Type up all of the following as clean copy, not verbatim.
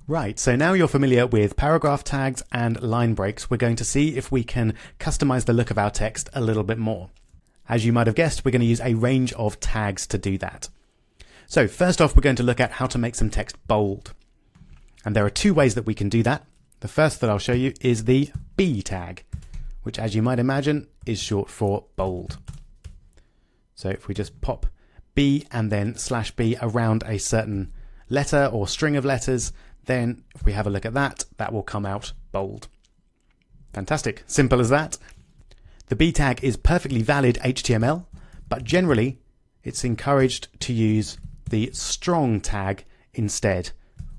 Right, so now you're familiar with paragraph tags and line breaks, we're going to see if we can customize the look of our text a little bit more. As you might have guessed, we're going to use a range of tags to do that. So first off, we're going to look at how to make some text bold. And there are two ways that we can do that. The first that I'll show you is the B tag, which, as you might imagine, is short for bold. So if we just pop B and then /B around a certain letter or string of letters, then if we have a look at that, that will come out bold. Fantastic. Simple as that. The B tag is perfectly valid HTML, but generally it's encouraged to use the strong tag instead,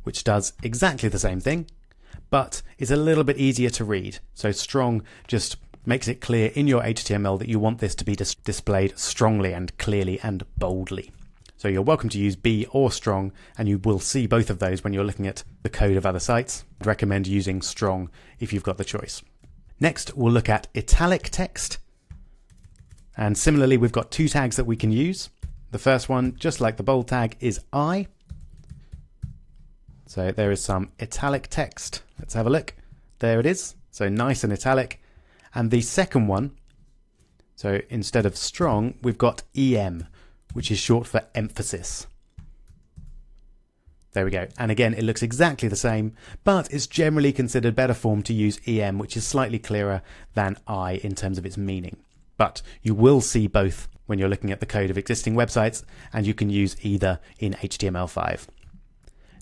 which does exactly the same thing, but is a little bit easier to read. So strong just makes it clear in your HTML that you want this to be displayed strongly and clearly and boldly. So you're welcome to use B or strong, and you will see both of those when you're looking at the code of other sites. I'd recommend using strong if you've got the choice. Next, we'll look at italic text. And similarly, we've got two tags that we can use. The first one, just like the bold tag, is I. So there is some italic text. Let's have a look. There it is. So nice and italic. And the second one, so instead of strong, we've got EM, which is short for emphasis. There we go. And again, it looks exactly the same, but it's generally considered better form to use EM, which is slightly clearer than I in terms of its meaning. But you will see both when you're looking at the code of existing websites, and you can use either in HTML5.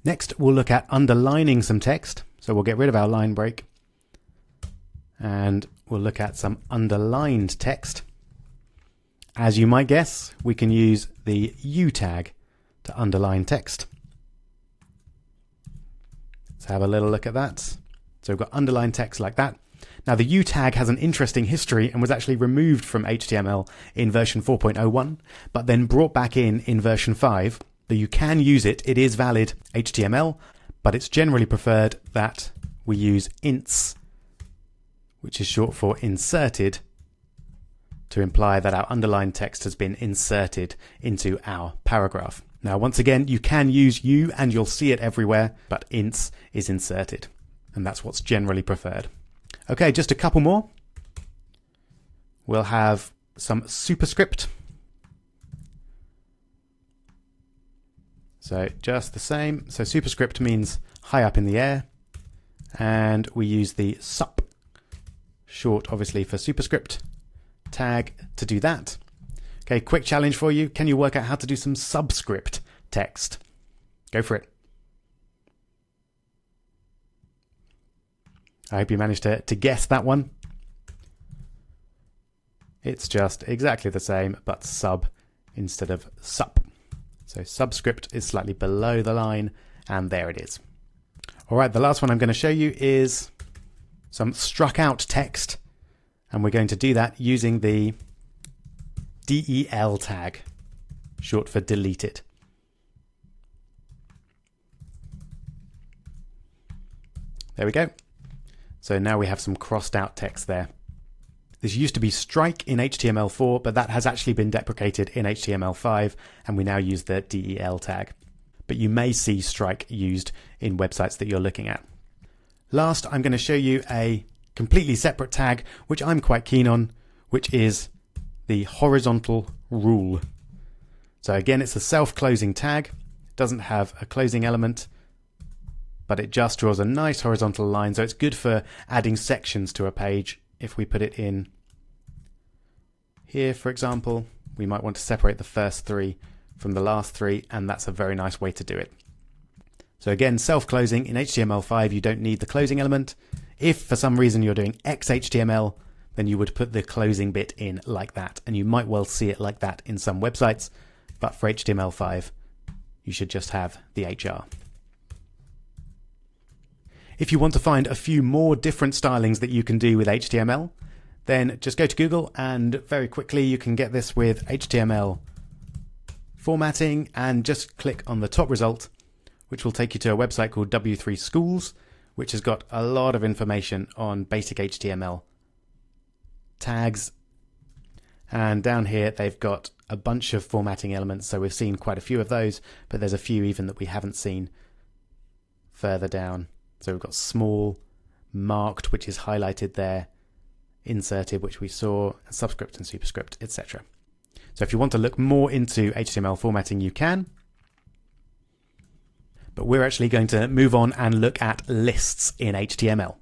Next, we'll look at underlining some text. So we'll get rid of our line break, and we'll look at some underlined text. As you might guess, we can use the U tag to underline text. Let's have a little look at that. So we've got underlined text like that. Now the U tag has an interesting history and was actually removed from HTML in version 4.01, but then brought back in version 5. So you can use it. It is valid HTML, but it's generally preferred that we use ints, which is short for inserted, to imply that our underlined text has been inserted into our paragraph. Now, once again, you can use U and you'll see it everywhere, but ints is inserted, and that's what's generally preferred. Okay, just a couple more. We'll have some superscript. So just the same. So superscript means high up in the air, and we use the sup, short obviously for superscript, tag to do that. Okay, quick challenge for you. Can you work out how to do some subscript text? Go for it. I hope you managed to guess that one. It's just exactly the same, but sub instead of sup. So subscript is slightly below the line, and there it is. All right, the last one I'm going to show you is some struck out text. And we're going to do that using the del tag, short for deleted. There we go. So now we have some crossed out text there. This used to be strike in HTML4, but that has actually been deprecated in HTML5, and we now use the del tag. But you may see strike used in websites that you're looking at. Last, I'm going to show you a completely separate tag, which I'm quite keen on, which is the horizontal rule. So again, it's a self-closing tag. It doesn't have a closing element, but it just draws a nice horizontal line. So it's good for adding sections to a page. If we put it in here, for example, we might want to separate the first three from the last three, and that's a very nice way to do it. So again, self-closing in HTML5, you don't need the closing element. If for some reason you're doing XHTML, then you would put the closing bit in like that, and you might well see it like that in some websites, but for HTML5, you should just have the HR. If you want to find a few more different stylings that you can do with HTML, then just go to Google, and very quickly you can get this with HTML formatting, and just click on the top result, which will take you to a website called W3 Schools, which has got a lot of information on basic HTML tags. And down here, they've got a bunch of formatting elements. So we've seen quite a few of those, but there's a few even that we haven't seen. further down. So we've got small, marked, which is highlighted there, inserted, which we saw, subscript and superscript, etc. So if you want to look more into HTML formatting, you can. But we're actually going to move on and look at lists in HTML.